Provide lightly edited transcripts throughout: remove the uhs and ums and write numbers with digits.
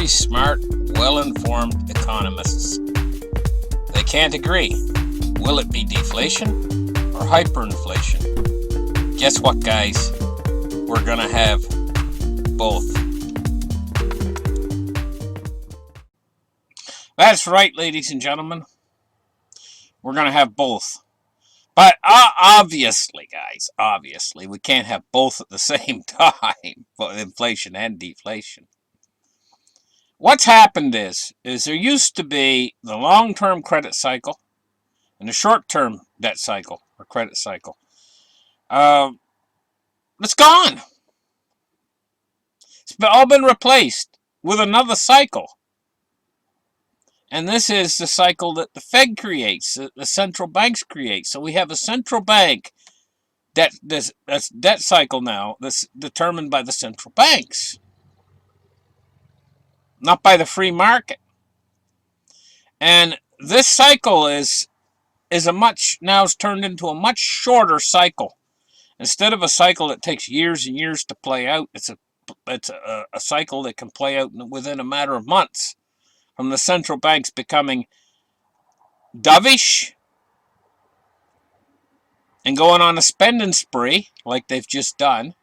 these smart, well-informed economists. They can't agree. Will it be deflation or hyperinflation? Guess what, guys? We're gonna have both. That's right, ladies and gentlemen. We're gonna have both. But obviously, guys, obviously, we can't have both at the same time, both inflation and deflation. What's happened is there used to be the long-term credit cycle and the short-term debt cycle or credit cycle. It's gone. It's all been replaced with another cycle. And this is the cycle that the Fed creates, the central banks create. So we have a central bank debt cycle now that's determined by the central banks, not by the free market. And this cycle is turned into a much shorter cycle. Instead of a cycle that takes years and years to play out, it's a cycle that can play out within a matter of months. From the central banks becoming dovish and going on a spending spree like they've just done,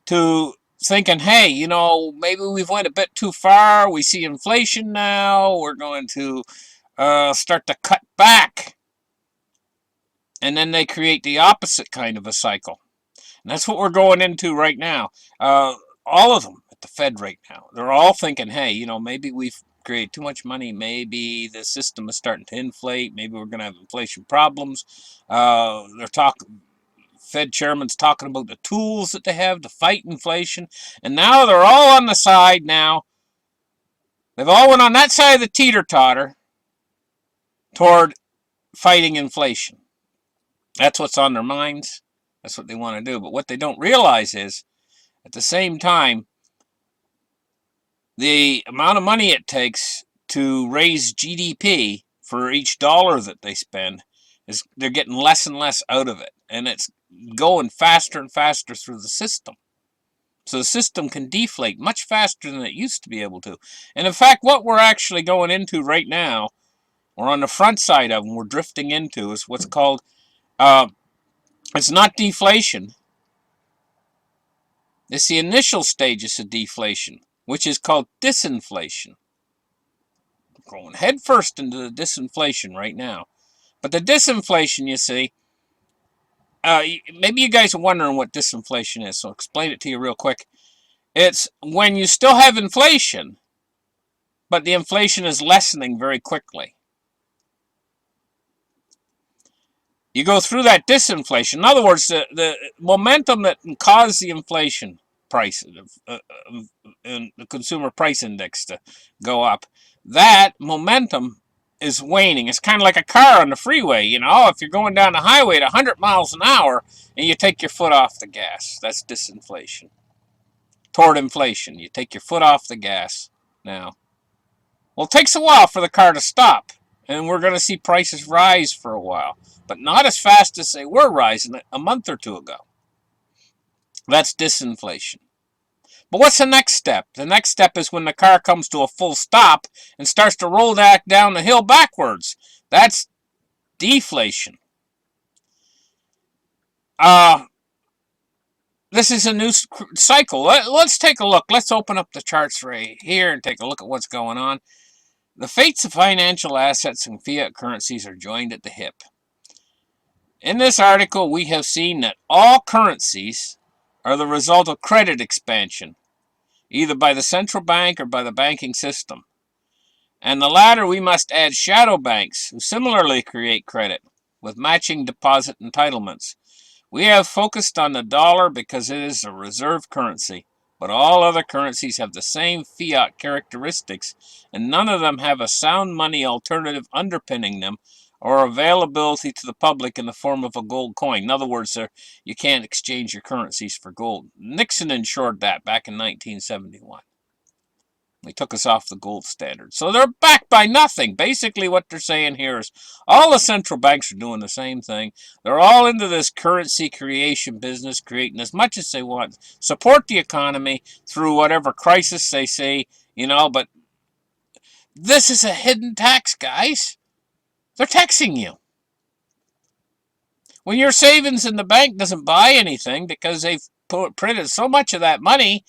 to thinking, hey, maybe we've went a bit too far. We see inflation now. We're going to start to cut back. And then they create the opposite kind of a cycle. And that's what we're going into right now. All of them at the Fed right now, they're all thinking, hey, maybe we've created too much money. Maybe the system is starting to inflate. Maybe we're going to have inflation problems. Fed chairman's talking about the tools that they have to fight inflation. And now they're all on the side now. They've all went on that side of the teeter-totter toward fighting inflation. That's what's on their minds. That's what they want to do. But what they don't realize is, at the same time, the amount of money it takes to raise GDP for each dollar that they spend, they're getting less and less out of it. And it's going faster and faster through the system. So the system can deflate much faster than it used to be able to. And in fact, what we're actually going into right now, or on the front side of them, we're drifting into, is what's called, it's not deflation. It's the initial stages of deflation, which is called disinflation. We're going headfirst into the disinflation right now. But the disinflation, you see, maybe you guys are wondering what disinflation is, so I'll explain it to you real quick. It's when you still have inflation, but the inflation is lessening very quickly. You go through that disinflation. In other words, the momentum that can cause the inflation price, and the consumer price index to go up, that momentum is waning. It's kind of like a car on the freeway. If you're going down the highway at 100 miles an hour and you take your foot off the gas, that's disinflation. Toward inflation, you take your foot off the gas now. Well, it takes a while for the car to stop, and we're going to see prices rise for a while, but not as fast as they were rising a month or two ago. That's disinflation. But what's the next step? The next step is when the car comes to a full stop and starts to roll back down the hill backwards. That's deflation. This is a new cycle. Let's take a look. Let's open up the charts right here and take a look at what's going on. The fates of financial assets and fiat currencies are joined at the hip. In this article, we have seen that all currencies are the result of credit expansion, either by the central bank or by the banking system. And the latter, we must add shadow banks, who similarly create credit with matching deposit entitlements. We have focused on the dollar because it is a reserve currency, but all other currencies have the same fiat characteristics, and none of them have a sound money alternative underpinning them, or availability to the public in the form of a gold coin. In other words, you can't exchange your currencies for gold. Nixon ensured that back in 1971. They took us off the gold standard. So they're backed by nothing. Basically what they're saying here is all the central banks are doing the same thing. They're all into this currency creation business, creating as much as they want. Support the economy through whatever crisis they see But this is a hidden tax, guys. They're taxing you. When your savings in the bank doesn't buy anything because they've printed so much of that money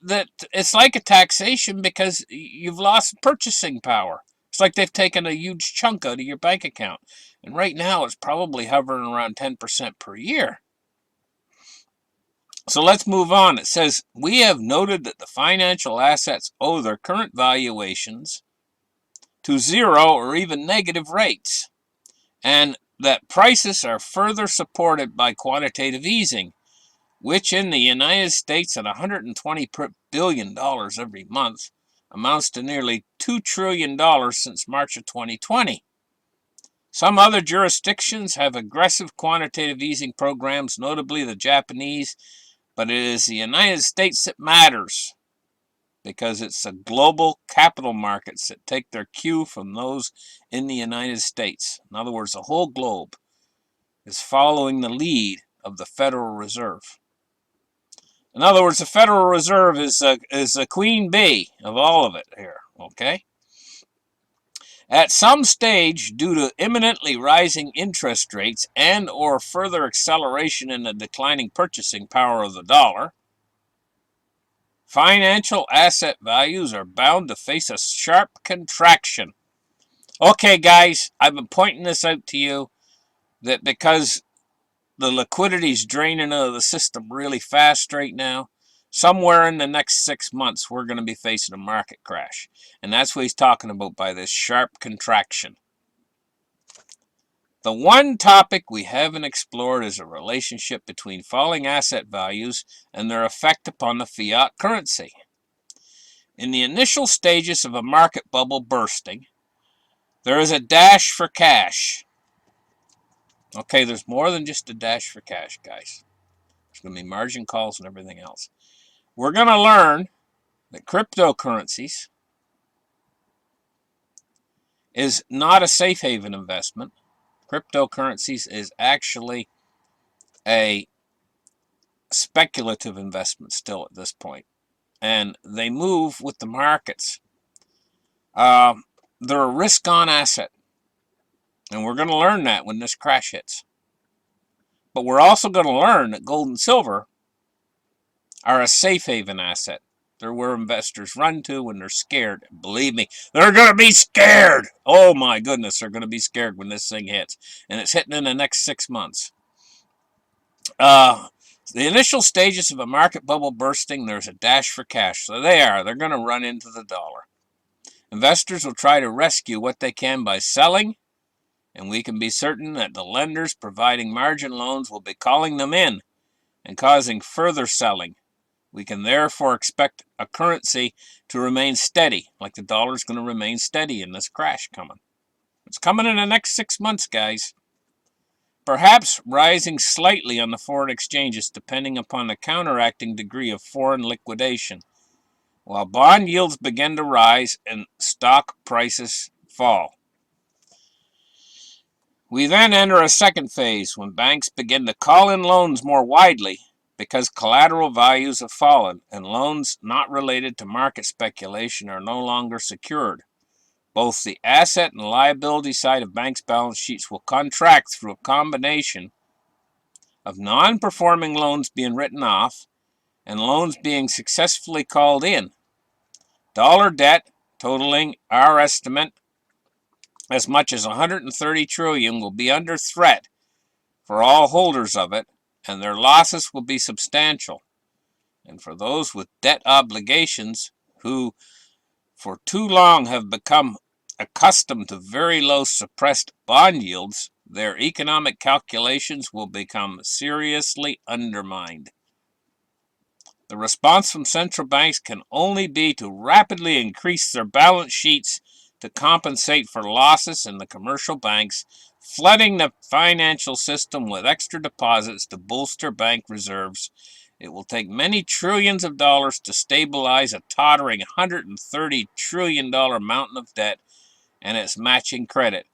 that it's like a taxation because you've lost purchasing power. It's like they've taken a huge chunk out of your bank account. And right now it's probably hovering around 10% per year. So let's move on. It says, we have noted that the financial assets owe their current valuations to zero or even negative rates, and that prices are further supported by quantitative easing, which in the United States at $120 billion every month amounts to nearly $2 trillion since March of 2020. Some other jurisdictions have aggressive quantitative easing programs, notably the Japanese, but it is the United States that matters because it's the global capital markets that take their cue from those in the United States. In other words, the whole globe is following the lead of the Federal Reserve. In other words, the Federal Reserve is a queen bee of all of it here, okay? At some stage, due to imminently rising interest rates and or further acceleration in the declining purchasing power of the dollar, financial asset values are bound to face a sharp contraction. Okay, guys, I've been pointing this out to you that because the liquidity is draining out of the system really fast right now, somewhere in the next 6 months, we're going to be facing a market crash. And that's what he's talking about by this sharp contraction. The one topic we haven't explored is a relationship between falling asset values and their effect upon the fiat currency. In the initial stages of a market bubble bursting, there is a dash for cash. Okay, there's more than just a dash for cash, guys. There's going to be margin calls and everything else. We're going to learn that cryptocurrencies is not a safe haven investment. Cryptocurrencies is actually a speculative investment still at this point. And they move with the markets. They're a risk-on asset. And we're going to learn that when this crash hits. But we're also going to learn that gold and silver are a safe haven asset. They're where investors run to when they're scared. Believe me, they're going to be scared. Oh my goodness, they're going to be scared when this thing hits. And it's hitting in the next 6 months. The initial stages of a market bubble bursting, there's a dash for cash. So they're going to run into the dollar. Investors will try to rescue what they can by selling, and we can be certain that the lenders providing margin loans will be calling them in and causing further selling. We can therefore expect a currency to remain steady, like the dollar is going to remain steady in this crash coming. It's coming in the next 6 months, guys. Perhaps rising slightly on the foreign exchanges depending upon the counteracting degree of foreign liquidation, while bond yields begin to rise and stock prices fall. We then enter a second phase when banks begin to call in loans more widely because collateral values have fallen and loans not related to market speculation are no longer secured. Both the asset and liability side of banks' balance sheets will contract through a combination of non-performing loans being written off and loans being successfully called in. Dollar debt, totaling our estimate as much as $130 trillion, will be under threat for all holders of it, and their losses will be substantial. And for those with debt obligations who for too long have become accustomed to very low suppressed bond yields, their economic calculations will become seriously undermined. The response from central banks can only be to rapidly increase their balance sheets to compensate for losses in the commercial banks, flooding the financial system with extra deposits to bolster bank reserves. It will take many trillions of dollars to stabilize a tottering $130 trillion mountain of debt and its matching credit,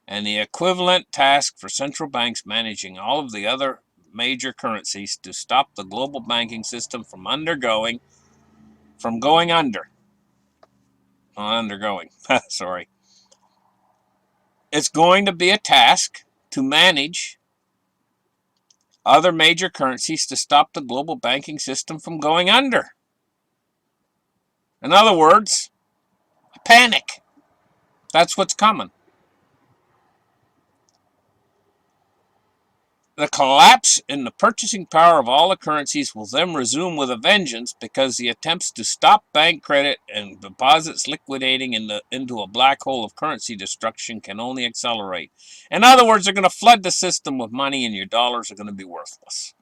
and the equivalent task for central banks managing all of the other major currencies to stop the global banking system from going under. undergoing. Sorry. It's going to be a task to manage other major currencies to stop the global banking system from going under. In other words, a panic. That's what's coming. The collapse in the purchasing power of all the currencies will then resume with a vengeance because the attempts to stop bank credit and deposits liquidating into a black hole of currency destruction can only accelerate. In other words, they're going to flood the system with money and your dollars are going to be worthless.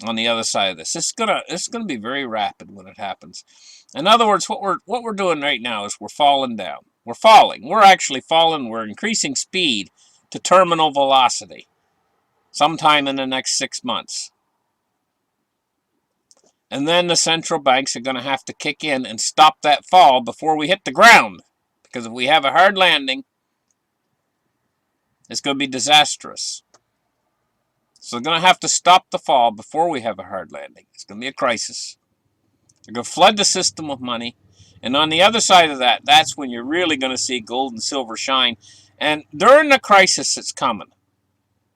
On the other side of this, it's gonna be very rapid when it happens. In other words, what we're doing right now is we're falling down. We're falling. We're actually falling. We're increasing speed to terminal velocity sometime in the next 6 months. And then the central banks are going to have to kick in and stop that fall before we hit the ground. Because if we have a hard landing, it's going to be disastrous. So they're going to have to stop the fall before we have a hard landing. It's going to be a crisis. They're going to flood the system with money. And on the other side of that, that's when you're really going to see gold and silver shine. And during the crisis that's coming,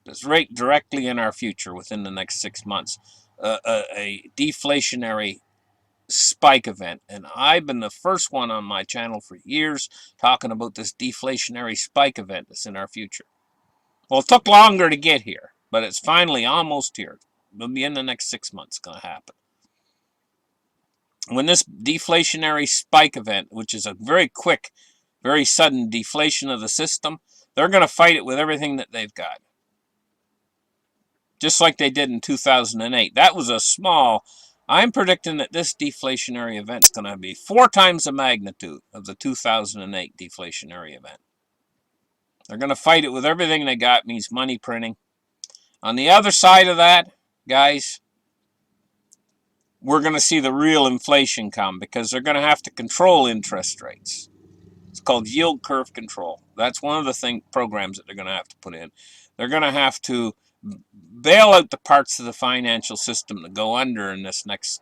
that's right directly in our future within the next 6 months, a deflationary spike event. And I've been the first one on my channel for years talking about this deflationary spike event that's in our future. Well, it took longer to get here, but it's finally almost here. It'll be in the next 6 months going to happen. When this deflationary spike event, which is a very quick, very sudden deflation of the system, they're going to fight it with everything that they've got. Just like they did in 2008. That was a small... I'm predicting that this deflationary event is going to be 4 times the magnitude of the 2008 deflationary event. They're going to fight it with everything they got, means money printing. On the other side of that, guys, we're going to see the real inflation come because they're going to have to control interest rates. It's called yield curve control. That's one of the programs that they're going to have to put in. They're going to have to bail out the parts of the financial system that go under in this next...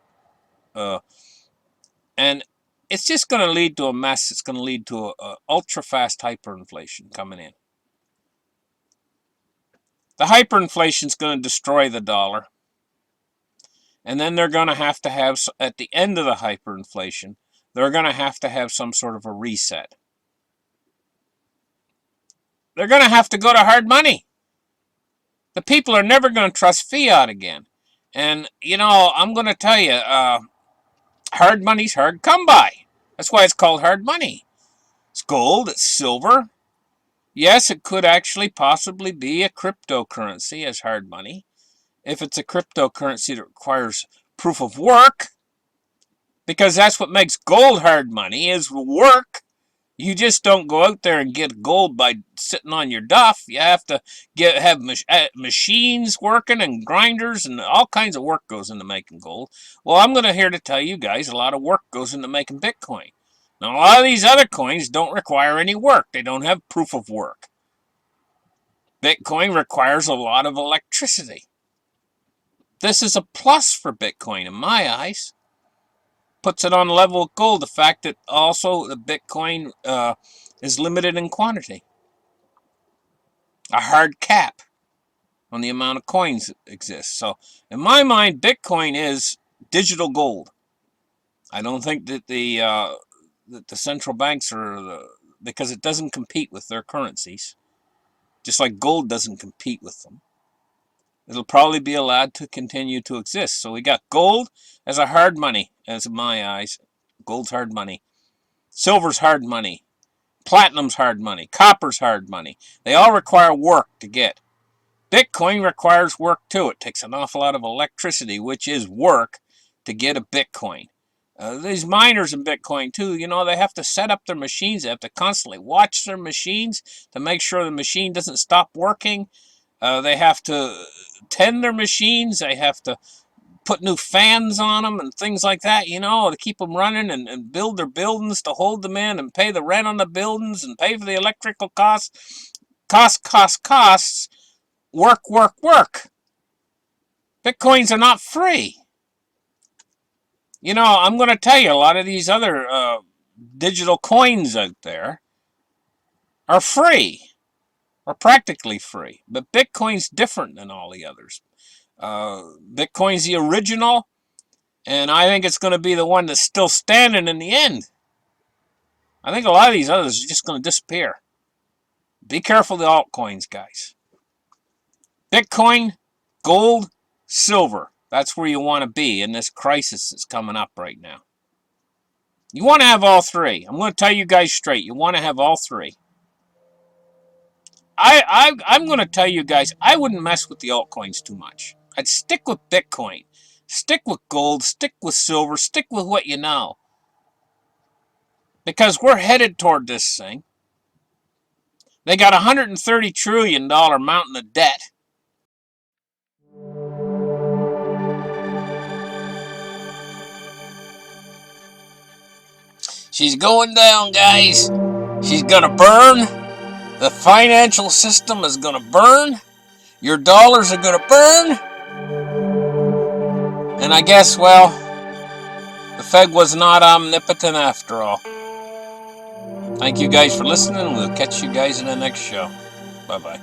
and it's just going to lead to a mess. It's going to lead to a ultra-fast hyperinflation coming in. The hyperinflation is going to destroy the dollar. And then they're going to have, at the end of the hyperinflation, they're going to have some sort of a reset. They're going to have to go to hard money. The people are never going to trust fiat again. And, you know, I'm going to tell you, hard money's hard to come by. That's why it's called hard money. It's gold, it's silver. Yes, it could actually possibly be a cryptocurrency as hard money. If it's a cryptocurrency that requires proof of work, because that's what makes gold hard money, is work. You just don't go out there and get gold by sitting on your duff. You have to have machines working and grinders, and all kinds of work goes into making gold. Well, I'm going to here to tell you guys a lot of work goes into making Bitcoin. Now, a lot of these other coins don't require any work. They don't have proof of work. Bitcoin requires a lot of electricity. This is a plus for Bitcoin in my eyes. Puts it on level with gold. The fact that also the Bitcoin is limited in quantity. A hard cap on the amount of coins that exist. So, in my mind, Bitcoin is digital gold. I don't think that the central banks are... because it doesn't compete with their currencies. Just like gold doesn't compete with them. It'll probably be allowed to continue to exist. So we got gold as a hard money, as in my eyes. Gold's hard money. Silver's hard money. Platinum's hard money. Copper's hard money. They all require work to get. Bitcoin requires work too. It takes an awful lot of electricity, which is work, to get a Bitcoin. These miners in Bitcoin too, you know, they have to set up their machines. They have to constantly watch their machines to make sure the machine doesn't stop working. They have to tend their machines. They have to put new fans on them and things like that, you know, to keep them running and build their buildings to hold them in and pay the rent on the buildings and pay for the electrical costs. Costs. Work. Bitcoins are not free. You know, I'm going to tell you, a lot of these other digital coins out there are free, or practically free. But Bitcoin's different than all the others. Bitcoin's the original, and I think it's going to be the one that's still standing in the end. I think a lot of these others are just going to disappear. Be careful of the altcoins, guys. Bitcoin, gold, silver. That's where you want to be in this crisis that's coming up right now. You want to have all three. I'm going to tell you guys straight. You want to have all three. I'm going to tell you guys, I wouldn't mess with the altcoins too much. I'd stick with Bitcoin. Stick with gold. Stick with silver. Stick with what you know. Because we're headed toward this thing. They got a $130 trillion mountain of debt. She's going down, guys. She's going to burn. The financial system is going to burn. Your dollars are going to burn. And I guess, well, the Fed was not omnipotent after all. Thank you guys for listening. We'll catch you guys in the next show. Bye-bye.